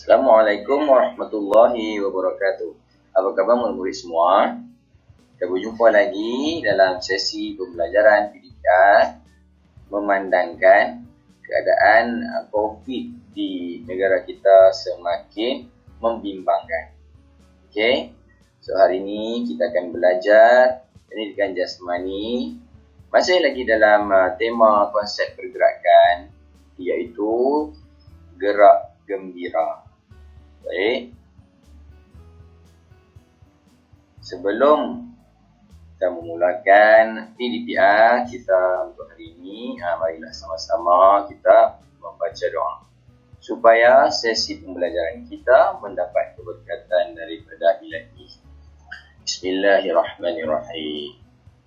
Assalamualaikum warahmatullahi wabarakatuh. Apa khabar murid-murid semua? Kita berjumpa lagi dalam sesi pembelajaran PDPR memandangkan keadaan COVID di negara kita semakin membimbangkan. Okey. So hari ini kita akan belajar pendidikan jasmani masih lagi dalam tema konsep pergerakan, iaitu gerak gembira. Baik. Sebelum kita memulakan PDPR kita untuk hari ini, marilah sama-sama kita membaca doa supaya sesi pembelajaran kita mendapat keberkatan daripada Ilahi. Bismillahirrahmanirrahim.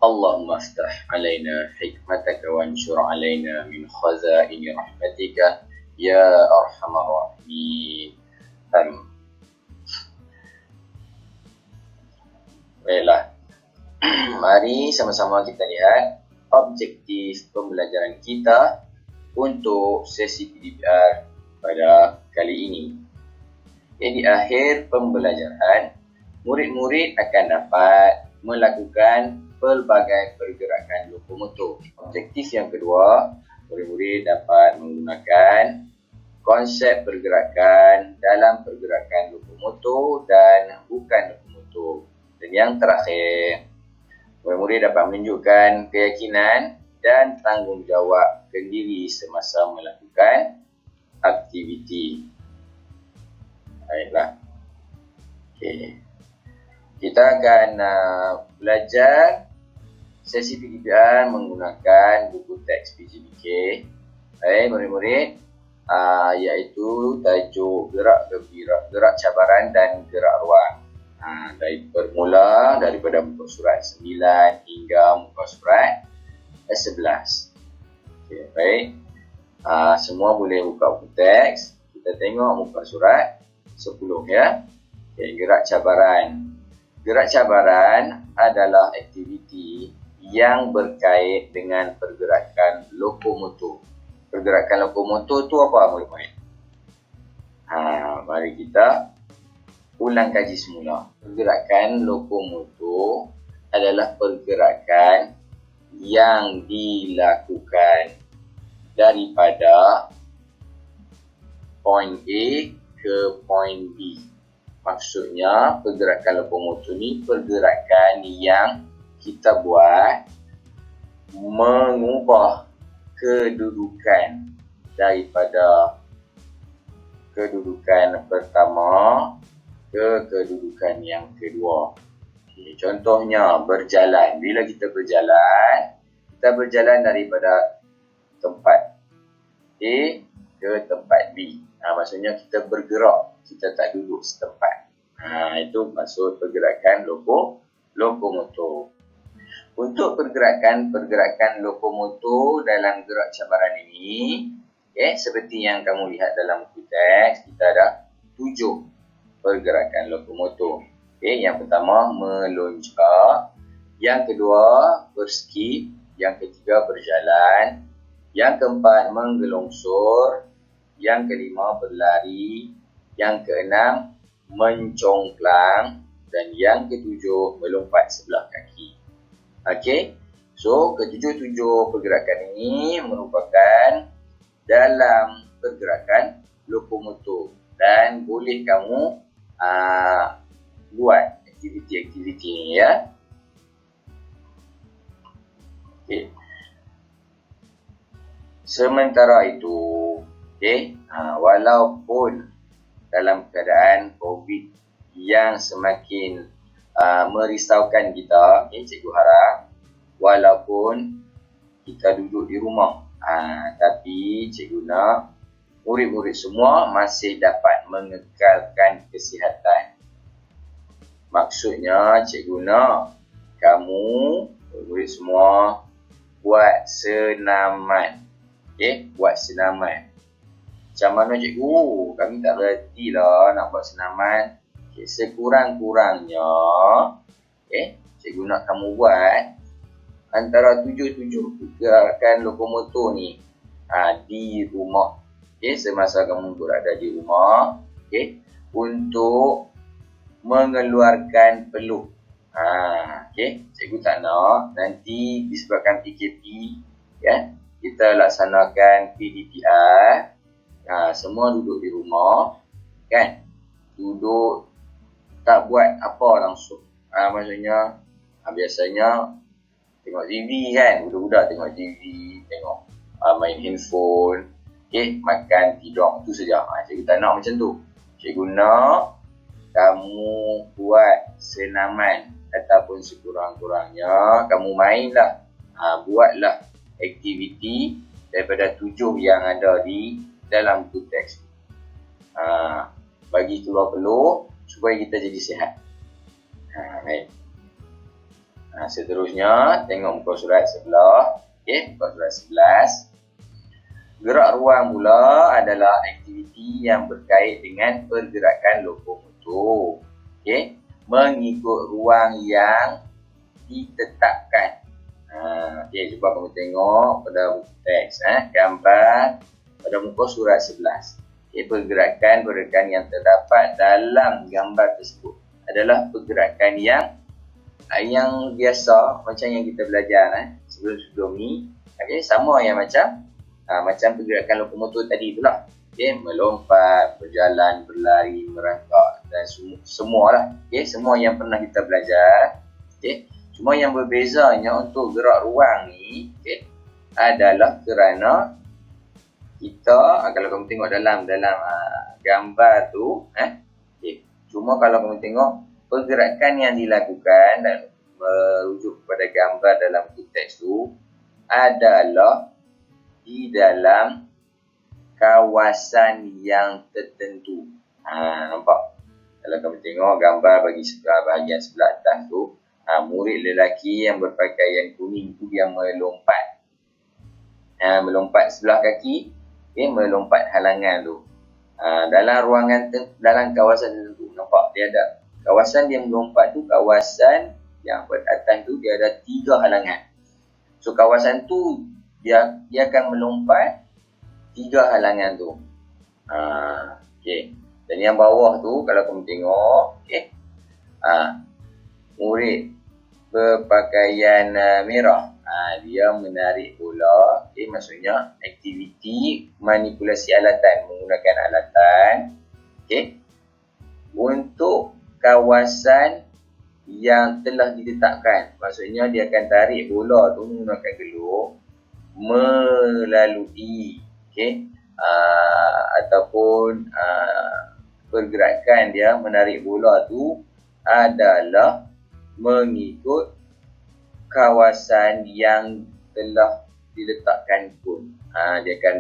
Allahumma aftah alaina hikmataka wa anshur alaina min khazaini rahmatika ya arhamar rahimin. Baiklah. Mari sama-sama kita lihat objektif pembelajaran kita untuk sesi PDPR pada kali ini. Di akhir pembelajaran, murid-murid akan dapat melakukan pelbagai pergerakan lokomotor. Objektif yang kedua, murid-murid dapat menggunakan konsep pergerakan dalam pergerakan lokomotor dan bukan lokomotor. Dan yang terakhir, murid-murid dapat menunjukkan keyakinan dan tanggungjawab kendiri semasa melakukan aktiviti. Baiklah. Okey. Kita akan belajar sesi PDPR menggunakan buku teks PJBK. Baik, murid-murid. Iaitu tajuk gerak gembira, gerak cabaran dan gerak ruang. Daripada muka surat 9 hingga muka surat 11. Okay, baik. Semua boleh buka buku teks. Kita tengok muka surat 10 ya. Okay, gerak cabaran. Gerak cabaran adalah aktiviti yang berkait dengan pergerakan lokomotor. Pergerakan lokomotor tu apa, murid-murid? Mari kita ulang kaji semula. Pergerakan lokomotor adalah pergerakan yang dilakukan daripada point A ke point B. Maksudnya, pergerakan lokomotor ni pergerakan yang kita buat mengubah kedudukan daripada kedudukan pertama ke kedudukan yang kedua. Okay, contohnya berjalan. Bila kita berjalan daripada tempat A ke tempat B. Maksudnya kita bergerak, kita tak duduk setempat. Itu maksud pergerakan lokomotor. Untuk pergerakan lokomotor dalam gerak cabaran ini, seperti yang kamu lihat dalam buku teks, kita ada 7 pergerakan lokomotor. Yang pertama melonjak, yang kedua berskip, yang ketiga berjalan, yang keempat menggelongsor, yang kelima berlari, yang keenam mencongklang, dan yang ketujuh melompat sebelah kaki. Okey, so ketujuh pergerakan ini merupakan dalam pergerakan lokomotor dan boleh kamu buat aktiviti-aktiviti ini ya. Okey. Sementara itu, walaupun dalam keadaan COVID yang semakin merisaukan kita, cikgu harap walaupun kita duduk di rumah, tapi cikgu nak murid-murid semua masih dapat mengekalkan kesihatan. Maksudnya cikgu nak kamu murid semua buat senaman. Buat senaman. Macam mana cikgu? Kami tak berhenti lah nak buat senaman. Sekurang-kurangnya cikgu nak kamu buat antara 7 pergerakan lokomotor ni di rumah. Semasa kamu berada di rumah, okey, untuk mengeluarkan peluh. Okey, cikgu tak nak nanti disebabkan PKP ya, kita laksanakan PDPR. Semua duduk di rumah kan, duduk tak buat apa langsung. Maksudnya biasanya tengok TV kan, budak-budak tengok TV, tengok main handphone, okey, makan, tidur, tu saja. Cikgu tak nak macam tu. Cikgu nak kamu buat senaman ataupun sekurang-kurangnya kamu mainlah, buatlah aktiviti daripada 7 yang ada di dalam tu teks. Bagi keluar peluh supaya kita jadi sihat. Baik. Seterusnya tengok muka surat sebelah. Okey, muka surat 11. Gerak ruang pula adalah aktiviti yang berkait dengan pergerakan lokomotor. Okey, mengikut ruang yang ditetapkan. Okey, cuba kamu tengok pada buku teks, gambar pada muka surat 11. Okay, pergerakan yang terdapat dalam gambar tersebut adalah pergerakan yang biasa macam yang kita belajar sebelum ni. Okay, sama yang macam pergerakan lokomotor tadi itulah. Okay, melompat, berjalan, berlari, merangkak dan semua lah. Okay, semua yang pernah kita belajar. Okay, cuma yang berbezanya untuk gerak ruang ni, okay, adalah kerana kita, kalau kamu tengok dalam gambar tu, okay, cuma kalau kamu tengok pergerakan yang dilakukan dan merujuk kepada gambar dalam teks tu adalah di dalam kawasan yang tertentu. Nampak? Kalau kamu tengok gambar bagi bahagian sebelah atas tu, murid lelaki yang berpakaian kuning tu yang melompat. Melompat sebelah kaki, melompat halangan tu. Dalam ruangan dalam kawasan tertentu, nampak dia ada kawasan dia melompat tu, kawasan yang pada atas tu dia ada 3 halangan. So kawasan tu dia akan melompat 3 halangan tu. Okey. Dan yang bawah tu kalau kamu tengok, okey. Murid berpakaian merah, dia menarik bola. Okey, maksudnya aktiviti manipulasi alatan, menggunakan alatan. Okey. Untuk kawasan yang telah ditetapkan, maksudnya dia akan tarik bola tu menggunakan geluh melalui ataupun pergerakan dia menarik bola tu adalah mengikut kawasan yang telah diletakkan pun. Dia akan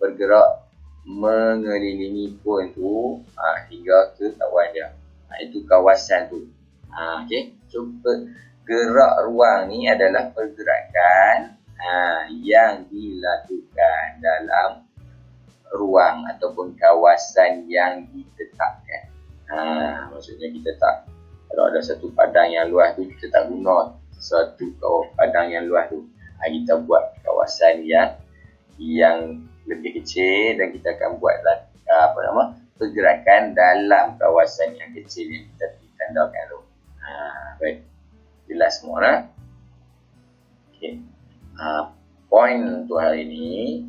bergerak mengelilingi pun tu hingga ke kawan dia. Itu kawasan tu. Okey. So gerak ruang ni adalah pergerakan yang dilakukan dalam ruang ataupun kawasan yang ditetapkan. Maksudnya kita tak, kalau ada satu padang yang luas tu, kita tak guna satu padang yang luas tu. Kita buat kawasan yang lebih kecil dan kita akan buat pergerakan dalam kawasan yang kecil yang kita ditandakan tu. Baik. Jelas semua lah. Okey. Poin untuk hari ini,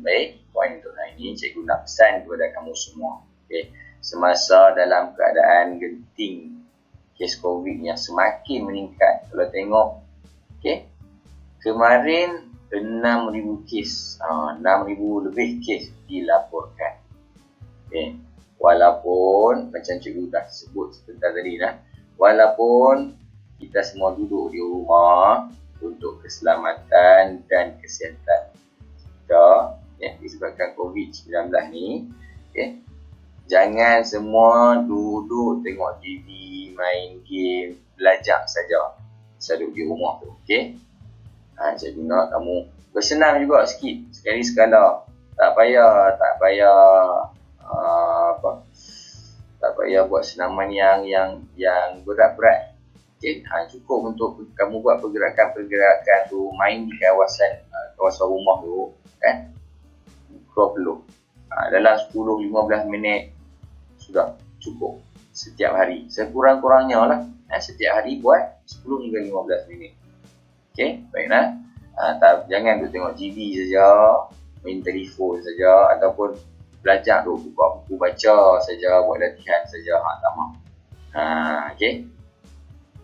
cikgu nak pesan kepada kamu semua. Okey. Semasa dalam keadaan genting kes COVID yang semakin meningkat, kalau tengok, okey, kemarin 6,000 kes, 6,000 lebih kes dilaporkan. Okey. Walaupun macam cikgu dah sebut sebentar tadi walaupun kita semua duduk di rumah untuk keselamatan dan kesihatan kita, disebabkan COVID-19 ni, jangan semua duduk tengok TV, main game, belajar saja duduk di rumah tu. Okey. Cikgu nak kamu bersenam juga sikit, sekali sekala. Tak payah buat senaman yang berat-berat. Okey, cukup untuk kamu buat pergerakan tu, main di kawasan rumah tu, keluar peluh. Dalam 10-15 minit sudah. cukup setiap hari. Sekurang-kurangnya lah, setiap hari buat 10 hingga 15 minit. Okey, baiklah. Jangan duk tengok TV saja, main telefon saja, ataupun belajar duk buka buku baca saja, buat latihan saja. Tak mahu. Okey.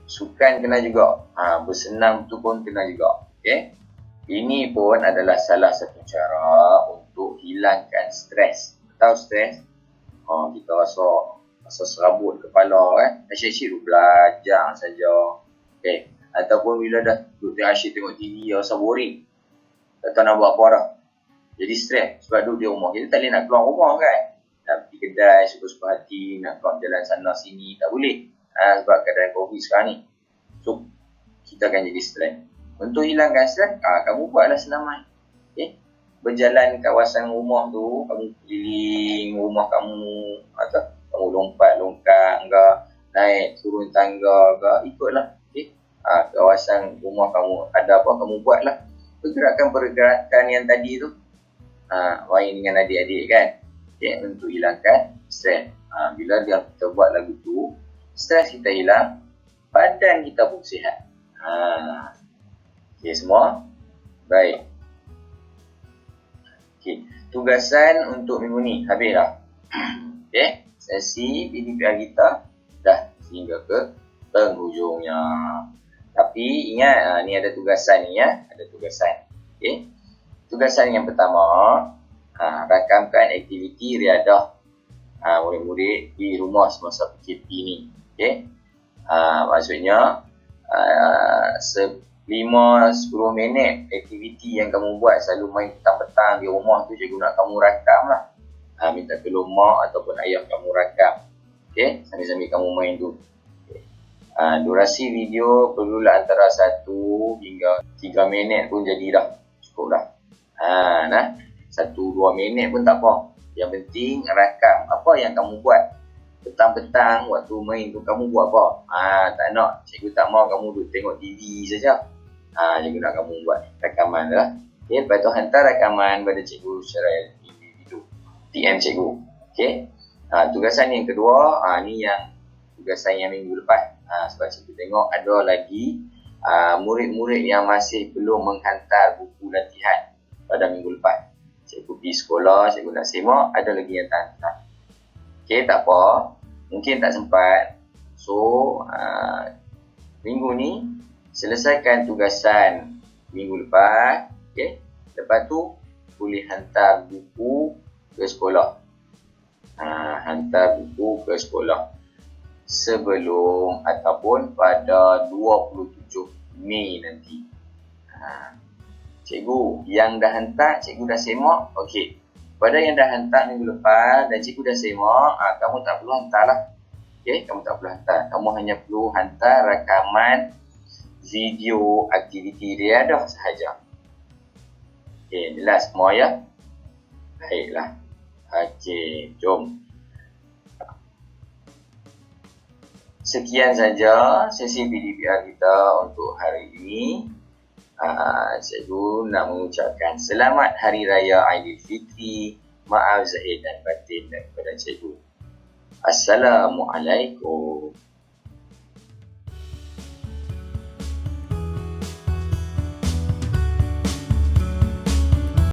Sukan kena juga. Bersenam tu pun kena juga. Okey. Ini pun adalah salah satu cara untuk hilangkan stres. Tahu stres? Kita rasa serabut kepala asyik-asyik belajar saja. Okey. Ataupun bila dah duduk asyik tengok TV, rasa boring. Tak tahu nak buat apa dah. Jadi stres sebab duduk di rumah. Kita tak boleh nak keluar rumah kan. Nak pergi kedai suka-suka hati, nak keluar jalan sana sini, tak boleh. Sebab keadaan COVID sekarang ni. So, kita akan jadi stres. Untuk hilangkan stres, kamu buatlah senaman. Okay? Berjalan kawasan rumah tu, kamu keliling rumah kamu, atau kamu lompat-longkang ke, naik turun tangga ke, ikutlah. Okay? Kawasan rumah kamu ada apa, kamu buatlah. Pergerakan-pergerakan yang tadi tu, main dengan adik-adik kan. Okay? Untuk hilangkan stres. Bila kita buat lagu tu, stres kita hilang, badan kita pun sihat. Okay, semua? Baik. Okay. Tugasan untuk minggu ni habis dah. Okay. Sesi PDPR kita dah sehingga ke penghujungnya. Tapi ingat, ni ada tugasan ni ya. Ada tugasan. Okay. Tugasan yang pertama, rakamkan aktiviti riadah murid-murid di rumah semasa PKP ni. Okay. Maksudnya 5-10 minit aktiviti yang kamu buat selalu main petang-petang di rumah tu, cikgu nak kamu rakam lah. Minta tolong mak ataupun ayah kamu rakam. Okay, sambil-sambil kamu main tu. Okay. Durasi video perlulah antara 1 hingga 3 minit pun jadi dah. Cukup dah. 1-2 minit pun tak apa. Yang penting rakam apa yang kamu buat. Petang-petang waktu main tu kamu buat apa? Tak nak. Cikgu tak mahu kamu duduk tengok TV saja. Cikgu nak kamu buat rakaman lah. Okay, lepas tu hantar rakaman pada cikgu secara individu. PM cikgu. Okay. Tugasan yang kedua, ni yang tugasan yang minggu lepas. Sebab cikgu tengok ada lagi murid-murid yang masih belum menghantar buku latihan pada minggu lepas. Cikgu pergi sekolah, cikgu nak semak, ada lagi yang tak hantar. Okay, tak apa. Mungkin tak sempat. So, minggu ni selesaikan tugasan minggu lepas. Okay. Lepas tu, boleh hantar buku ke sekolah. Hantar buku ke sekolah. Sebelum ataupun pada 27 Mei nanti. Cikgu, yang dah hantar, cikgu dah semak. Okey. Pada yang dah hantar minggu lepas dan cikgu dah semak, kamu tak perlu hantar lah. Okay, kamu tak perlu hantar. Kamu hanya perlu hantar rakaman video aktiviti riadah sahaja. Okay, jelas semua ya? Baiklah. Okay, jom. Sekian saja sesi PDPR kita untuk hari ini. Cikgu nak mengucapkan selamat Hari Raya Aidilfitri. Maaf zahir dan batin daripada cikgu. Assalamualaikum.